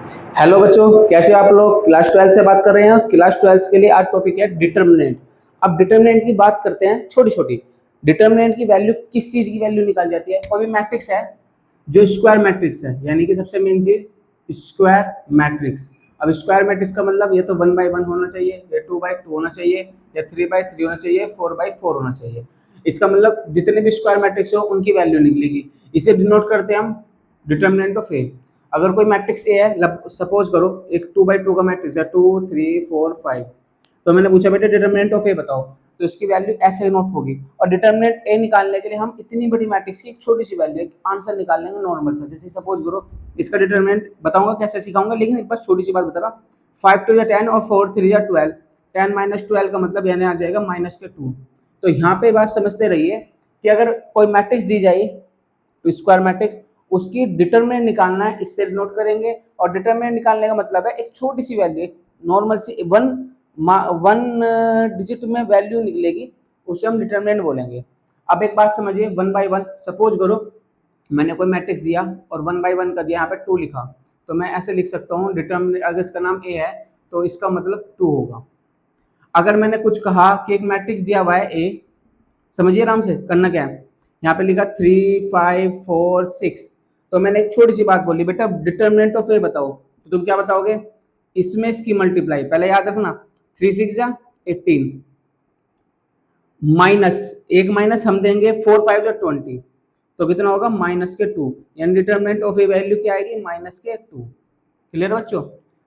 Hello बच्चों, कैसे हो आप लोग? क्लास 12 से बात कर रहे हैं। क्लास 12 के लिए आज टॉपिक है डिटर्मिनेंट। अब डिटर्मिनेंट की बात करते हैं, छोटी छोटी। डिटर्मिनेंट की वैल्यू किस चीज की वैल्यू निकाल जाती है? कोई भी मैट्रिक्स है जो स्क्वायर मैट्रिक्स है, यानी कि सबसे मेन चीज स्क्वायर मैट्रिक्स। अब स्क्वायर मैट्रिक्स का मतलब ये तो 1/1 होना चाहिए, या 2/2 होना चाहिए, या 3/3 होना चाहिए, 4/4 होना चाहिए। इसका मतलब जितने भी स्क्वायर मैट्रिक्स हो उनकी वैल्यू निकलेगी। इसे डिनोट करते हैं हम डिटर्मिनेंट ऑफ ए। अगर कोई मैट्रिक्स ए है, सपोज करो एक 2/2 का मैट्रिक्स है, 2 3 4 5, तो मैंने पूछा बेटे डिटर्मिनेंट ऑफ ए बताओ, तो इसकी वैल्यू ऐसे नोट होगी। और डिटर्मिनेंट ए निकालने के लिए हम इतनी बड़ी मैट्रिक्स की एक छोटी सी वैल्यू, एक आंसर निकाल लेंगे नॉर्मल सा। जैसे सपोज करो, इसका डिटर्मिनेंट बताऊंगा कैसे सिखाऊंगा, लेकिन एक बार छोटी सी बात बता रहा, 5 2 10 और 4 3 12, 10 - 12 का मतलब यानी आ जाएगा -2। तो यहाँ पे बात समझते रहिए कि अगर कोई मैट्रिक्स दी जाए, तो स्क्वायर मैट्रिक्स, उसकी डिटरमिनेंट निकालना है, इससे नोट करेंगे। और डिटरमिनेंट निकालने का मतलब है एक छोटी सी वैल्यू, एक नॉर्मल सी वन डिजिट में वैल्यू निकलेगी, उसे हम डिटरमिनेंट बोलेंगे। अब एक बात समझिए, 1/1 सपोज करो मैंने कोई मैट्रिक्स दिया और 1/1 का दिया, यहाँ पे 2 लिखा, तो मैं ऐसे लिख सकता हूँ डिटरमिनेंट, अगर इसका नाम ए है तो इसका मतलब 2 होगा। अगर मैंने कुछ कहा कि एक मैट्रिक्स दिया हुआ है ए, समझिए आराम से करना क्या है, यहाँ पे लिखा 3 5 4 6, तो मैंने एक छोटी सी बात बोली, बेटा डिटर्मिनेंट ऑफ ए बताओ, तो तुम क्या बताओगे? इसमें इसकी मल्टीप्लाई, पहले याद रखना, 3 6 जा 18, माइनस एक माइनस हम देंगे 4 5 जा 20, तो कितना होगा? -2। यानी डिटर्मिनेंट ऑफ ए वैल्यू क्या आएगी? -2। क्लियर बच्चों?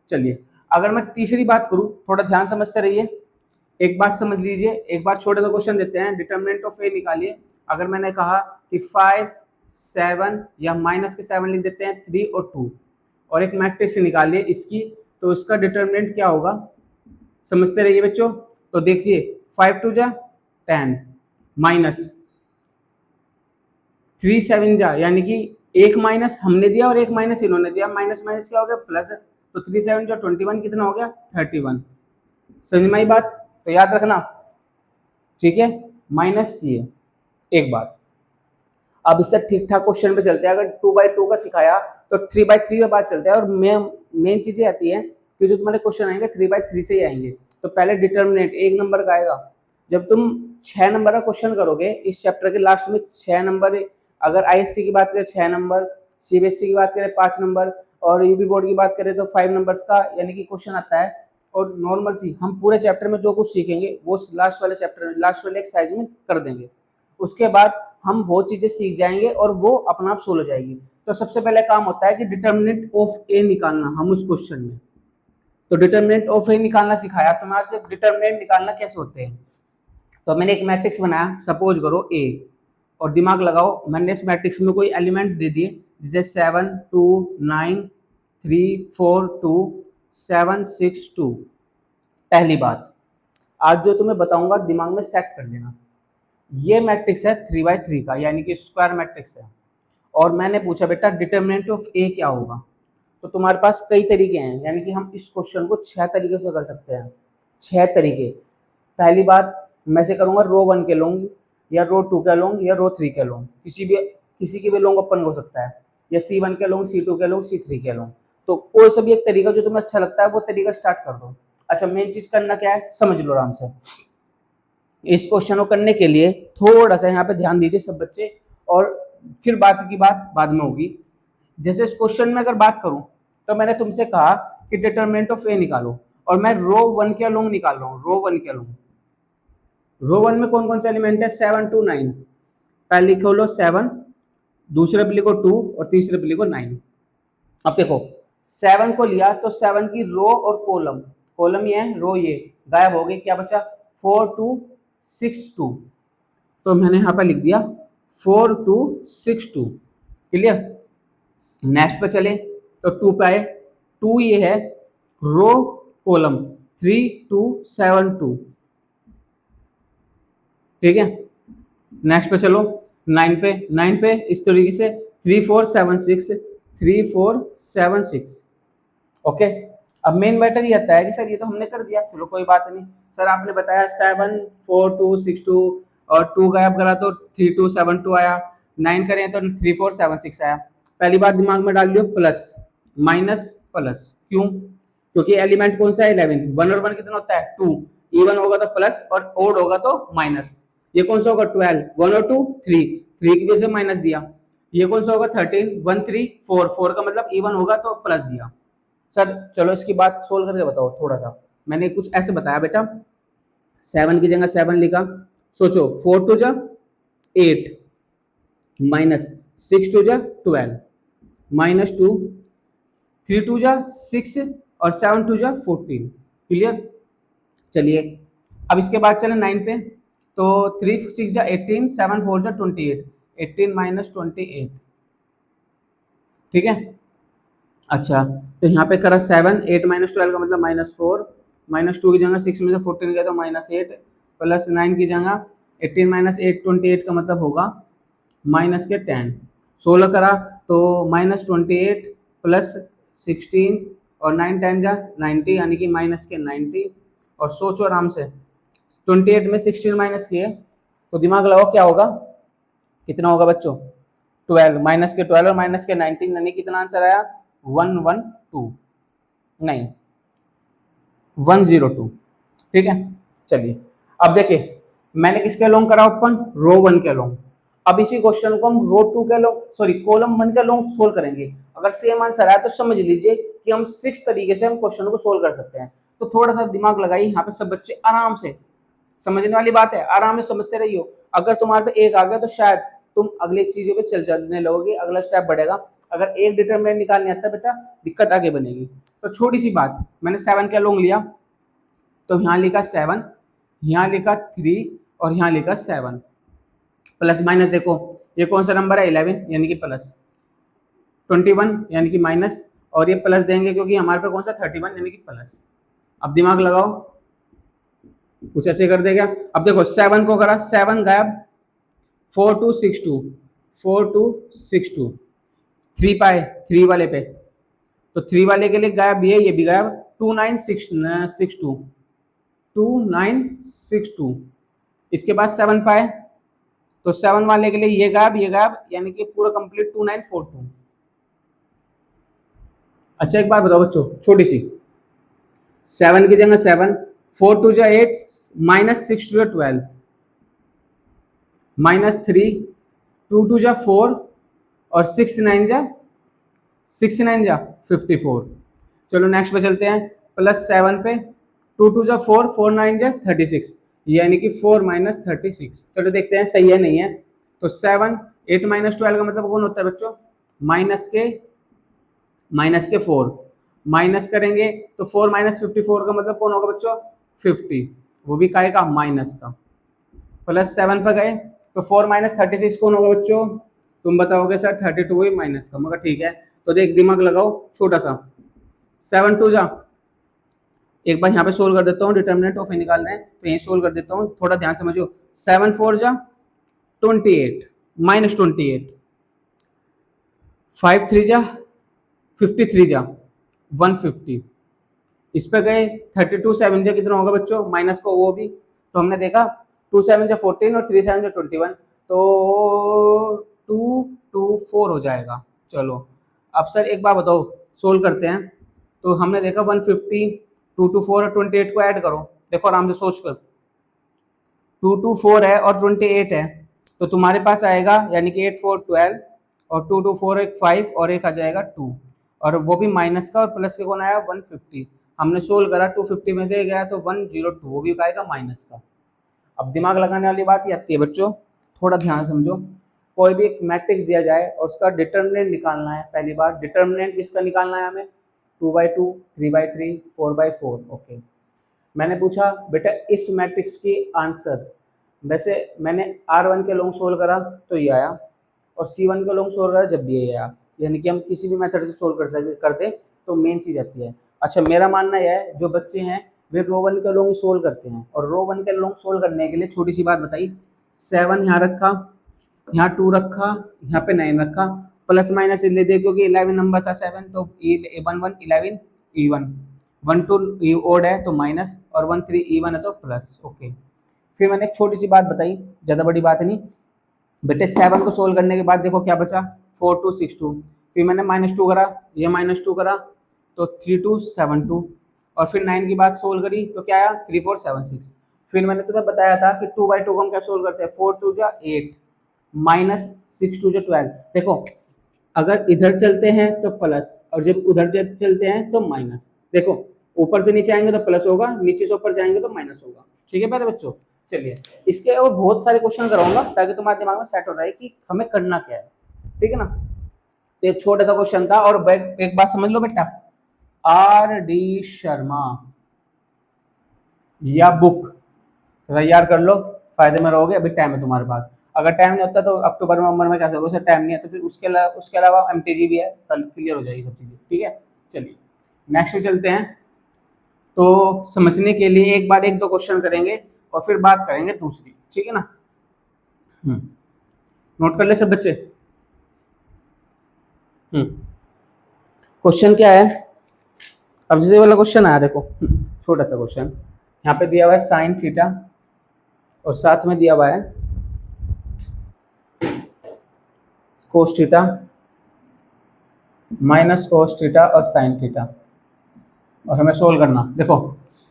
चलिए, अगर मैं तीसरी बात करूं, थोड़ा ध्यान समझते रहिए। एक बात समझ लीजिए, एक बार छोटे सा क्वेश्चन देते हैं, डिटर्मिनेंट ऑफ ए निकालिए। अगर मैंने कहा कि 5 7 या -7 लिख देते हैं, 3 और 2, और एक मैट्रिक्स निकालिए इसकी, तो इसका डिटर्मिनेंट क्या होगा? समझते रहिए बच्चों। तो देखिए 5 2 जा 10, माइनस 3 7 जा, यानी कि एक माइनस हमने दिया और एक माइनस इन्होंने दिया, माइनस माइनस क्या हो गया? प्लस। तो 3 7 जा 21, कितना हो गया? 31। समझ में आई बात? तो याद रखना, ठीक है, माइनस ये एक बात। अब इससे ठीक ठाक क्वेश्चन पे चलते हैं। अगर 2/2 का सिखाया तो 3/3 पे बात चलते हैं। और मेन चीजें आती हैं कि जो तुम्हारे क्वेश्चन आएंगे 3/3 से ही आएंगे। तो पहले डिटर्मिनेंट 1 नंबर का आएगा। जब तुम 6 नंबर का क्वेश्चन करोगे इस चैप्टर के लास्ट में, 6 नंबर, अगर आईएससी की बात करें 6 नंबर, सीबीएसई की बात करें 5 नंबर, और यूपी बोर्ड की बात करें तो 5 नंबर्स का यानी कि क्वेश्चन आता है। और नॉर्मल सी हम पूरे चैप्टर में जो कुछ सीखेंगे वो लास्ट वाले चैप्टर, लास्ट वाले एक्सरसाइज में कर देंगे। उसके बाद हम बहुत चीजें सीख जाएंगे और वो अपना आप सोल्व हो जाएगी। तो सबसे पहले काम होता है कि डिटर्मिनेंट ऑफ ए निकालना हम उस क्वेश्चन में। तो डिटर्मिनेंट ऑफ ए निकालना सिखाया, तो मैं सिर्फ डिटर्मिनेंट निकालना कैसे होते हैं। तो मैंने एक मैट्रिक्स बनाया, सपोज करो ए, और दिमाग लगाओ, मैंने इस मैट्रिक्स में कोई एलिमेंट दे दिए, जैसे 7 2 9 3 4 2 7 6 2। पहली बात, आज जो तुम्हें बताऊंगा दिमाग में सेट कर लेना। ये मैट्रिक्स है 3/3 का, यानी कि स्क्वायर मैट्रिक्स है। और मैंने पूछा बेटा डिटर्मिनेंट ऑफ ए क्या होगा। तो तुम्हारे पास कई तरीके हैं, यानी कि हम इस क्वेश्चन को 6 तरीके से कर सकते हैं। 6 तरीके। पहली बात, मैं से करूंगा रो 1 के लॉन्ग, या रो 2 के लॉन्ग, या रो 3 के लॉन्ग, किसी की भी लॉन्ग ओपन हो सकता है, या C1 के लॉन्ग, C2 के लॉन्ग, C3 के लॉन्ग। तो कोई सा भी एक तरीका जो तुम्हें अच्छा लगता है वो तरीका स्टार्ट कर दो। अच्छा, मेन चीज करना क्या है समझ लो आराम से। इस क्वेश्चन को करने के लिए थोड़ा सा यहाँ पे ध्यान दीजिए सब बच्चे, और फिर बात की बात बाद में होगी। जैसे इस क्वेश्चन में अगर बात करूं, तो मैंने तुमसे कहा कि डिटरमिनेंट ऑफ ए निकालो, और मैं रो 1 के लॉन्ग निकाल रहा हूँ। रो 1 के लॉन्ग, रो 1 में कौन कौन से एलिमेंट है? 7 2 9। पहले लिखो लो 7, दूसरे पे लिखो 2, और तीसरे पे लिखो 9। अब देखो 7 को लिया तो 7 की रो और कॉलम, कॉलम ये है, रो ये गायब हो गई, क्या बचा? 4 2 6 2। तो मैंने यहाँ पर लिख दिया 4 2 6 2। क्लियर? नेक्स्ट पे चले तो 2 पे आए, 2 ये है रो कॉलम, 3 2 7 2। ठीक है, नेक्स्ट पे चलो 9 पे, 9 पे इस तरीके से 3 4 7 6, 3 4 7 6। ओके, अब मेन मैटर ये आता है कि सर ये तो हमने कर दिया, चलो कोई बात नहीं। सर आपने बताया 7 4 2 6 2, और 2 गायब करा तो 3 2 7 2 आया, 9 करें तो 3 4 7 6 आया। पहली बात दिमाग में डाल लियो, प्लस माइनस प्लस। क्यों? क्योंकि एलिमेंट कौन सा है 11, 1 और 1 कितना होता है 2, इवन होगा तो प्लस और ओड होगा तो माइनस। ये कौन सा होगा 12, 1 और 2 3, 3 की वजह से माइनस दिया। ये कौन सा होगा 13, 1 3 4, 4 का मतलब इवन होगा तो प्लस दिया। सर चलो इसकी बात सोल्व करके बताओ थोड़ा सा। मैंने कुछ ऐसे बताया बेटा, 7 की जगह 7 लिखा, सोचो 4 टू जा 8 माइनस 6 टू जा 12 माइनस 2, 3 टू जा 6 और 7 टू जा 14। क्लियर? चलिए अब इसके बाद चले 9 पे। तो 3 6 जा 18, 7 4 जा 28, 18 माइनस 28। ठीक है। अच्छा तो यहाँ पे करा 7, 8 माइनस 12 का मतलब माइनस 4, माइनस 2 की जगह 6 में से 14 गया तो माइनस 8, प्लस 9 की जगह 18 माइनस 8 28 का मतलब होगा माइनस के 10। 16 करा तो माइनस 28 प्लस 16 और 9 10 जा 90 यानी कि माइनस के 90। और सोचो आराम से 28 में 16 माइनस किए तो दिमाग लगाओ क्या होगा, कितना होगा बच्चों 12, माइनस के 12 और माइनस के 19 यानी कितना आंसर आया 112 नहीं 102। ठीक है। चलिए अब देखिए मैंने किसके लॉन्ग करा ओपन, रो 1 के लॉन्ग। अब इसी क्वेश्चन को हम रो 2 के लॉन्ग सॉरी कॉलम 1 के लॉन्ग सोल्व करेंगे। अगर सेम आंसर आया तो समझ लीजिए कि हम 6 तरीके से हम क्वेश्चन को सोल्व कर सकते हैं। तो थोड़ा सा दिमाग लगाइए यहाँ पे, सब बच्चे आराम से समझने वाली बात है, आराम से समझते रहियो। अगर तुम्हारे पे एक आ गया तो शायद तुम अगली चीजों पे चल चलने लगोगे, अगला स्टेप बढ़ेगा। अगर एक डिटरमिनेंट निकालने आता बेटा दिक्कत आगे बनेगी। तो छोटी सी बात, मैंने 7 का लॉन्ग लिया तो यहाँ लिखा 7, यहाँ लिखा 3 और यहाँ लिखा 7। प्लस माइनस देखो ये कौन सा नंबर है 11 यानी कि प्लस, 21 यानी कि माइनस, और ये प्लस देंगे क्योंकि हमारे पे कौन सा 31 यानी कि प्लस। अब दिमाग लगाओ कुछ ऐसे कर देगा। अब देखो 7 को करा 7 गायब, 4 2 6 2, 4 2 6 2, 3 पाए 3 वाले पे तो 3 वाले के लिए गायब ये भी गायब, 2 9 6 2, 2 9 6 2। इसके बाद 7 पाए तो 7 वाले के लिए ये गायब यानी कि पूरा कंप्लीट 2 9 4 2। अच्छा एक बात बताओ बच्चों छोटी सी, 7 की जगह 7, 4 2 जा 8 माइनस 6 2 जा 12 माइनस 3, 2 2 जा 4 और 6 9 जा 54। चलो नेक्स्ट पे चलते हैं, प्लस 7 पे 2 2 जा 4, 4 9 जा 36 यानी कि 4 माइनस 36। चलो देखते हैं सही है नहीं है। तो 7 8 माइनस 12 का मतलब कौन होता है बच्चों माइनस के 4, माइनस करेंगे तो 4 माइनस 54 का मतलब कौन होगा बच्चों 50, वो भी काय का माइनस का। प्लस 7 पर गए तो 4 माइनस 36 कौन होगा बच्चों, तुम बताओगे सर 32 ही माइनस का, मगर ठीक है। तो देख दिमाग लगाओ छोटा सा, 7 2 जा, एक बार यहाँ पे सोल्व कर देता हूँ, डिटर्मिनेंट ऑफ ए निकालना है तो यही सोल्व कर देता हूँ, थोड़ा ध्यान समझो। 7 4 जा 28 माइनस 28, 5 3 जा 53 जा 150। इस पे गए 32 7 जा कितना होगा बच्चों माइनस को वो भी, तो हमने देखा 2 7 जा 14 और 3 7 जा 21 तो 2 2 4 हो जाएगा। चलो अब सर एक बार बताओ सोल्व करते हैं। तो हमने देखा 150, 2 2 4 और 28 को ऐड करो, देखो आराम से सोच कर 2 2 4 है और 28 है तो तुम्हारे पास आएगा यानी कि 8 4 12 और 2 2 4 एक 5 और एक आ जाएगा 2 और वो भी माइनस का और प्लस के कौन आया 150। हमने सोल्व करा 250 में से गया तो 102 वो भी आएगा माइनस का। अब दिमाग लगाने वाली बात ये आती है बच्चों, थोड़ा ध्यान समझो। कोई भी एक मैट्रिक्स दिया जाए और उसका डिटर्मिनेंट निकालना है, पहली बार डिटर्मिनेंट किसका निकालना है हमें 2/2 3/3 4/4। ओके मैंने पूछा बेटा इस मैट्रिक्स की आंसर, वैसे मैंने R1 के लॉन्ग सोल्व करा तो ये आया और C1 के लॉन्ग सोल्व करा जब भी ये आया, यानी कि हम किसी भी मेथड से सोल्व करते तो मेन चीज़ आती है। अच्छा मेरा मानना यह है जो बच्चे हैं वे रो 1 के लॉन्ग सोल्व करते हैं और रो 1 के लॉन्ग सोल्व करने के लिए छोटी सी बात बताई, 7 यहाँ रखा, यहाँ 2 रखा, यहाँ पे 9 रखा, प्लस माइनस ले दे क्योंकि 11 नंबर था 7 तो 1 1 11 E1, 1 2 ओड है तो माइनस और 1 3 E1 है तो प्लस। ओके फिर मैंने एक छोटी सी बात बताई, ज़्यादा बड़ी बात नहीं बेटे। 7 को सोल्व करने के बाद देखो क्या बचा 4 2 6 2, फिर मैंने -2 करा, ये -2 करा तो 3272, और फिर 9 की बात सोल्व करी तो क्या आया 3476। फिर मैंने तुम्हें बताया था कि 2/2 को हम क्या सोल्व करते हैं, 4 2 जा 8 माइनस 6 2 जा 12। देखो अगर इधर चलते हैं तो प्लस, और जब उधर चलते हैं तो माइनस। देखो ऊपर से नीचे आएंगे तो प्लस होगा, नीचे से ऊपर जाएंगे तो माइनस होगा। ठीक है प्यारे बच्चों, चलिए इसके और बहुत सारे क्वेश्चन कराऊंगा ताकि तुम्हारे दिमाग में सेट हो रहा है कि हमें करना क्या है। ठीक है ना, तो एक छोटा सा क्वेश्चन था, और एक बात समझ लो बेटा, आर डी शर्मा या बुक तैयार कर लो, फायदे में रहोगे। अभी टाइम है तुम्हारे पास, अगर टाइम नहीं होता तो अक्टूबर नवंबर में क्या करोगे, सर टाइम नहीं है तो फिर उसके अलावा एमटीजी भी है, कल क्लियर हो जाएगी सब चीज़ें। ठीक है, चलिए नेक्स्ट में चलते हैं। तो समझने के लिए एक बार एक दो क्वेश्चन करेंगे और फिर बात करेंगे दूसरी। ठीक है ना, नोट कर ले सब बच्चे। क्वेश्चन क्या है, अब जैसे वाला क्वेश्चन आया देखो, छोटा सा क्वेश्चन यहाँ पे दिया हुआ है साइन थीटा, और साथ में दिया हुआ है cos theta, minus cos theta और साइन थीटा, और हमें सोल्व करना। देखो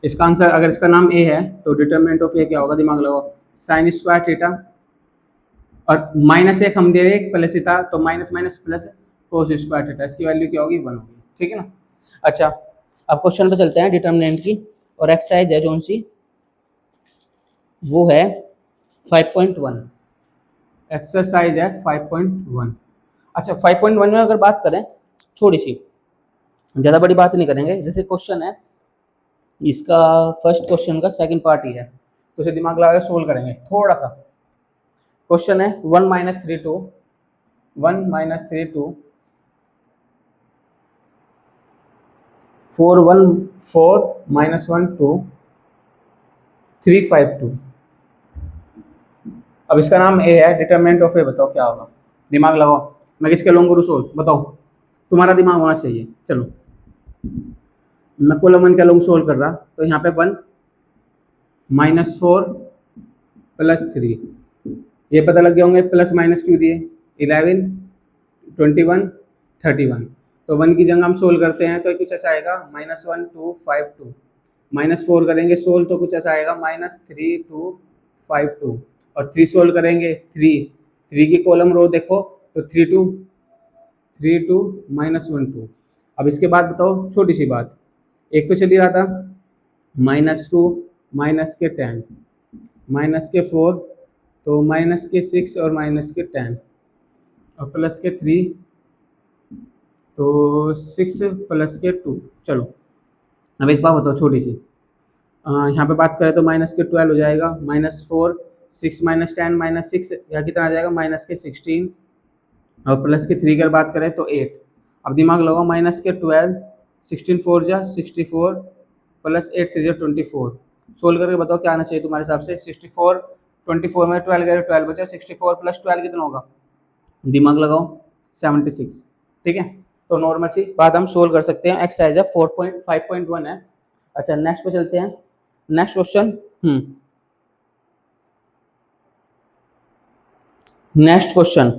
इसका आंसर, अगर इसका नाम ए है तो डिटरमिनेंट ऑफ ए क्या होगा, दिमाग लगाओ, साइन स्क्वायर थीटा, और माइनस एक हम दे रहे एक प्लस था तो minus minus plus cos square theta, इसकी वैल्यू क्या होगी 1 होगी। ठीक है ना, अच्छा अब क्वेश्चन पे चलते हैं डिटरमिनेंट की, और एक्सरसाइज है जोन सी, वो है 5.1, एक्सरसाइज है 5.1। अच्छा 5.1 में अगर बात करें, थोड़ी सी ज़्यादा बड़ी बात नहीं करेंगे, जैसे क्वेश्चन है इसका फर्स्ट क्वेश्चन का सेकंड पार्ट ही है, तो उसे दिमाग लगा के सोल्व करेंगे थोड़ा सा। क्वेश्चन है 1 - 3 2 1 - 3 2 4 1 4 -1 2 3 5 2। अब इसका नाम ए है, डिटरमिनेंट ऑफ ए बताओ क्या होगा, दिमाग लगाओ। मैं किसके लॉन्ग गुरु सोल्व बताओ, तुम्हारा दिमाग होना चाहिए। चलो मैं कॉलम 1 का लॉन्ग सोल्व कर रहा, तो यहाँ पे 1 -4 + 3, ये पता लग गए होंगे, प्लस माइनस क्यों दिए, 11 21 31, तो 1 की जगह हम सोल्व करते हैं तो कुछ ऐसा आएगा -1 2 5 2, -4 करेंगे सोल्व तो कुछ ऐसा आएगा -3 2 5 2, और 3 सोल्व करेंगे 3 की कॉलम रो देखो तो 3 2 -1 2। अब इसके बाद बताओ छोटी सी बात, एक तो चल ही रहा था -2 -10 -4 तो -6 और -10 और +3 तो 6 + 2। चलो अब एक बात बताओ छोटी सी, यहाँ पे बात करें तो -12 हो जाएगा, -4 6 - 10 -6 या कितना आ जाएगा -16, और +3 की बात करें तो 8। अब दिमाग लगाओ, -12 16 4 जा 64 + 8 3 जा 24, सोल्व करके बताओ क्या आना चाहिए तुम्हारे हिसाब से। 64 24 में 12 गए 12 बचा, 64 + 12 कितना होगा, दिमाग लगाओ 76। ठीक है, तो नॉर्मल सी बात हम सोल्व कर सकते हैं, एक्सरसाइज है 5.1 है। अच्छा नेक्स्ट पे चलते हैं, नेक्स्ट क्वेश्चन। नेक्स्ट क्वेश्चन,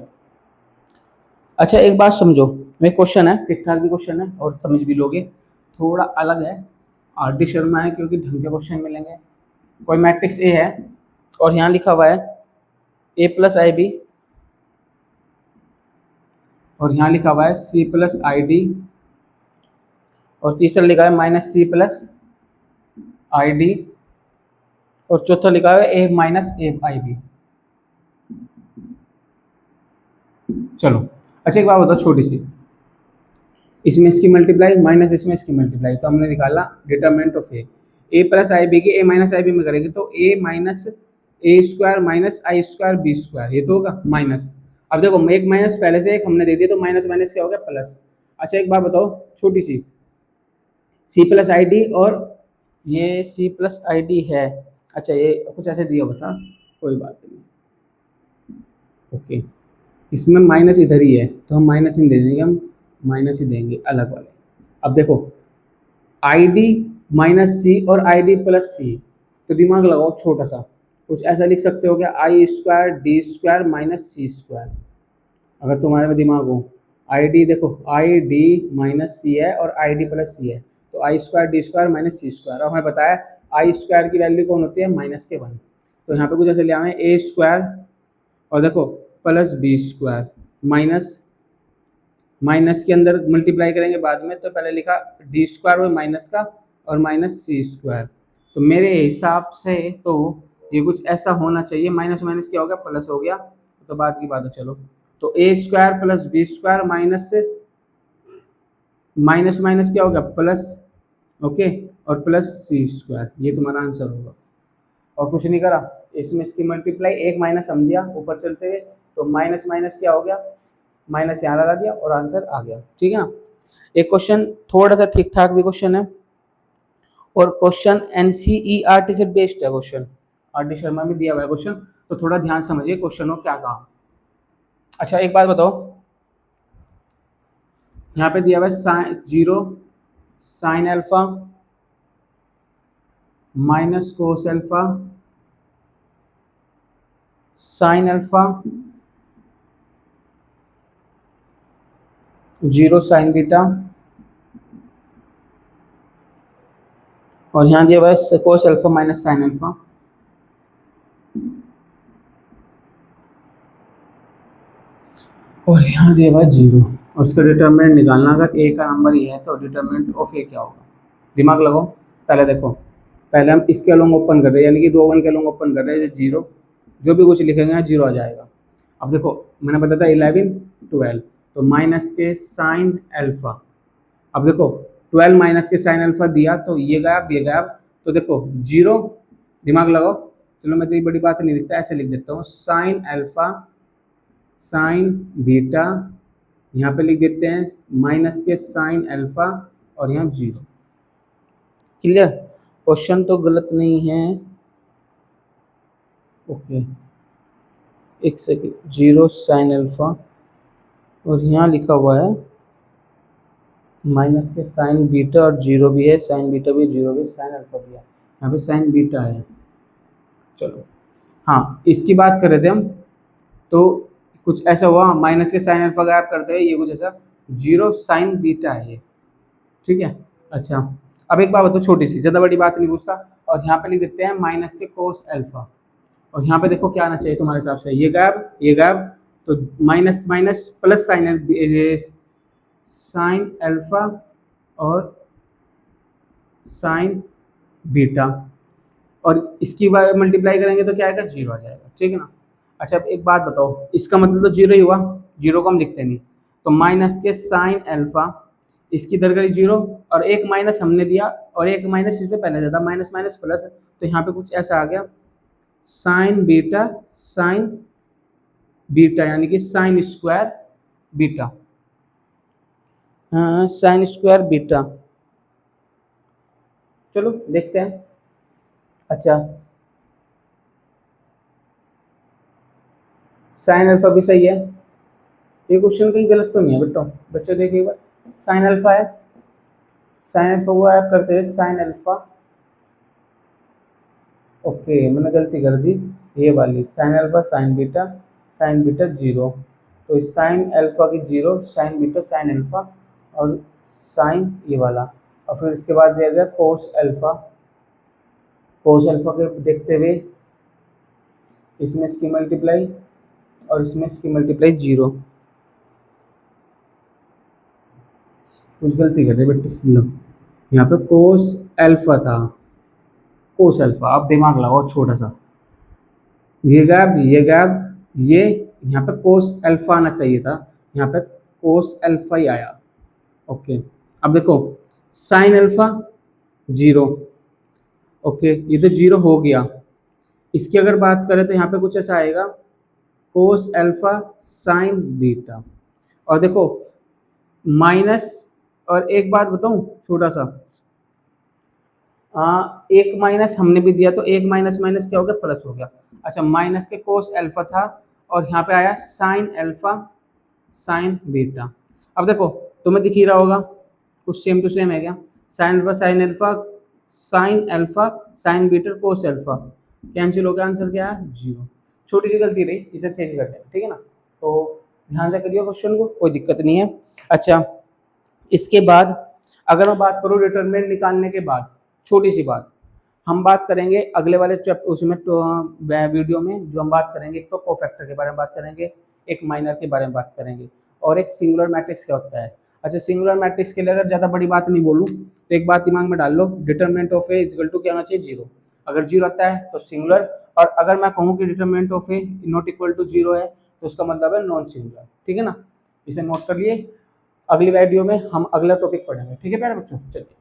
अच्छा एक बात समझो, मेरा क्वेश्चन है ठीक ठाक भी क्वेश्चन है और समझ भी लोगे, थोड़ा अलग है, आर डी शर्मा है क्योंकि ढंग के क्वेश्चन मिलेंगे। कोई मैट्रिक्स ए है और यहाँ लिखा हुआ है a + IB, और यहाँ लिखा हुआ है C + ID, और तीसरा लिखा है -C + ID, और चौथा लिखा है a - AIB। चलो अच्छा एक बात बताओ छोटी सी, इसमें इसकी मल्टीप्लाई माइनस इसमें इसकी मल्टीप्लाई, तो हमने निकाला डिटरमिनेंट ऑफ ए + IB की a - IB में करेंगे तो a - A² - I² B², ये तो होगा माइनस। अब देखो एक माइनस पहले से एक हमने दे दिया तो माइनस माइनस क्या हो गया प्लस। अच्छा एक बात बताओ छोटी सी, C + ID और ये C + ID है, अच्छा ये कुछ ऐसे दिया बता, कोई बात नहीं, ओके इसमें माइनस इधर ही है तो हम माइनस ही दे देंगे, हम माइनस ही देंगे अलग वाले। अब देखो ID - C और ID + C, तो दिमाग लगाओ छोटा सा, कुछ ऐसा लिख सकते हो क्या I² D² - C², अगर तुम्हारे में दिमाग हो आई डी देखो, आई डी माइनस सी है और आई डी प्लस सी है, तो आई स्क्वायर डी स्क्वायर माइनस सी स्क्वायर। और हमें बताया आई स्क्वायर की वैल्यू कौन होती है, -1। तो यहाँ पे कुछ ऐसे लिया हमें ए स्क्वायर और देखो plus B square minus minus के अंदर मल्टीप्लाई करेंगे बाद में, तो पहले लिखा डी स्क्वायर और माइनस का और माइनस सी स्क्वायर। तो मेरे हिसाब से तो ये कुछ ऐसा होना चाहिए, माइनस माइनस क्या हो गया, प्लस हो गया, तो बात की बात है। चलो तो a square plus B square minus से माइनस माइनस क्या हो गया, प्लस, ओके, और प्लस सी स्क्वायर, ये तुम्हारा आंसर होगा। और कुछ नहीं करा, इसमें इसकी मल्टीप्लाई एक माइनस हम दिया ऊपर चलते हुए, तो माइनस माइनस क्या हो गया, माइनस यहाँ लगा दिया और आंसर आ गया। ठीक है ना। एक क्वेश्चन थोड़ा सा ठीक ठाक भी क्वेश्चन है, और क्वेश्चन एनसीईआरटी से बेस्ड है क्वेश्चन, आर डी शर्मा में दिया हुआ है क्वेश्चन, तो थोड़ा ध्यान समझिए क्वेश्चन को क्या कहा। अच्छा एक बात बताओ, यहाँ पे दिया हुआ है sine 0 sine alpha minus cos alpha sine alpha 0 sine beta, और यहाँ दिया हुआ है cos alpha minus sine alpha. और यहाँ दिया हुआ है 0, और इसका डिटरमिनेंट निकालना, अगर ए का नंबर ही है तो डिटरमिनेंट ऑफ ए क्या होगा, दिमाग लगाओ। पहले देखो, पहले हम इसके अलोंग ओपन कर रहे हैं, यानी कि रो वन के अलोंग ओपन कर रहे हैं, 0, जो भी कुछ लिखेंगे 0 आ जाएगा। अब देखो मैंने बताया था 11 12, तो माइनस के साइन अल्फा, अब देखो 12 माइनस के साइन अल्फा दिया, तो ये गायब ये गायब, तो देखो 0, दिमाग लगाओ। चलो मैं इतनी बड़ी बात नहीं लिखता, ऐसे लिख देता हूँ, साइन अल्फा साइन बीटा, यहाँ पे लिख देते हैं माइनस के साइन अल्फा और यहाँ 0। क्लियर, क्वेश्चन तो गलत नहीं है, ओके एक सेकेंड, 0 साइन अल्फा और यहाँ लिखा हुआ है माइनस के साइन बीटा, और 0 भी है, साइन बीटा भी, 0 भी, साइन अल्फा भी है, यहाँ पे साइन बीटा है। चलो हाँ, इसकी बात कर रहे थे हम, तो कुछ ऐसा हुआ, माइनस के साइन अल्फा गायब करते हैं, ये कुछ ऐसा 0 साइन बीटा है ये। ठीक है। अच्छा अब एक बात बताओ छोटी सी, ज़्यादा बड़ी बात नहीं पूछता, और यहाँ पे लिख देते हैं माइनस के कोस अल्फा, और यहाँ पे देखो क्या आना चाहिए तुम्हारे हिसाब से, ये गायब, तो minus minus plus sign alpha और साइन बीटा, और इसकी मल्टीप्लाई करेंगे तो क्या आएगा, 0 आ जाएगा। ठीक है ना। अच्छा अब एक बात बताओ, इसका मतलब तो 0 ही हुआ, 0 को हम लिखते नहीं, तो माइनस के साइन अल्फा, इसकी इधर करी 0, और एक माइनस हमने दिया, और एक माइनस इससे पहले दिया था, माइनस माइनस प्लस, तो यहाँ पे कुछ ऐसा आ गया, साइन बीटा यानी कि साइन स्क्वायर बीटा, हाँ साइन स्क्वायर बीटा। चलो देखते हैं। अच्छा साइन अल्फा भी सही है, ये क्वेश्चन कहीं गलत तो नहीं है बेटा, बच्चों देखिए एक बार, साइन अल्फा है, साइन अल्फा हुआ है, करते हैं साइन अल्फा, ओके मैंने गलती कर दी, ये वाली साइन अल्फा साइन बीटा 0, तो साइन अल्फा की 0, साइन बीटा साइन अल्फा और साइन ये वाला, और फिर इसके बाद दिया गया कोस अल्फा के देखते हुए इसमें इसकी मल्टीप्लाई और इसमें इसकी मल्टीप्लाई 0, कुछ गलती कर रहे बेटे, लो यहाँ पे कोस अल्फा था, कोस अल्फा, आप दिमाग लगाओ छोटा सा, ये गैप ये, यहाँ पे कोस अल्फा आना चाहिए था, यहाँ पे कोस अल्फा ही आया। ओके अब देखो साइन अल्फा 0, ओके ये तो 0 हो गया, इसकी अगर बात करें तो यहाँ पे कुछ ऐसा आएगा, कोस अल्फा साइन बीटा, और देखो माइनस, और एक बात बताऊं छोटा सा, एक माइनस हमने भी दिया, तो एक माइनस माइनस क्या हो गया, प्लस हो गया। अच्छा माइनस के कोस अल्फा था, और यहाँ पे आया साइन अल्फा साइन बीटा। अब देखो तुम्हें दिख ही रहा होगा कुछ सेम टू सेम है क्या, sine alpha sign beta cos alpha, cancel हो गया, आंसर क्या है 0। छोटी सी गलती रही, इसे चेंज करते हैं। ठीक है ना। तो ध्यान से करिए क्वेश्चन को, कोई दिक्कत नहीं है। अच्छा, इसके बाद अगर मैं बात करूँ डिटरमिनेंट निकालने के बाद, छोटी सी बात हम बात करेंगे अगले वाले उसमें वीडियो में, जो हम बात करेंगे एक तो कोफैक्टर के बारे में बात करेंगे, एक माइनर के बारे में बात करेंगे, और एक सिंगुलर मैट्रिक्स क्या होता है। अच्छा, सिंगुलर मैट्रिक्स के लिए अगर ज़्यादा बड़ी बात नहीं बोलूँ तो एक बात दिमाग में डाल लो, determinant of A equal to क्या होना चाहिए, जीरो। अगर जीरो आता है तो सिंगुलर, और अगर मैं कहूँ कि determinant of A not equal to zero है तो उसका मतलब है नॉन सिंगुलर। ठीक है ना, इसे नोट कर लिए। अगली वीडियो में हम अगला टॉपिक पढ़ेंगे। ठीक है प्यारे बच्चों, चलिए।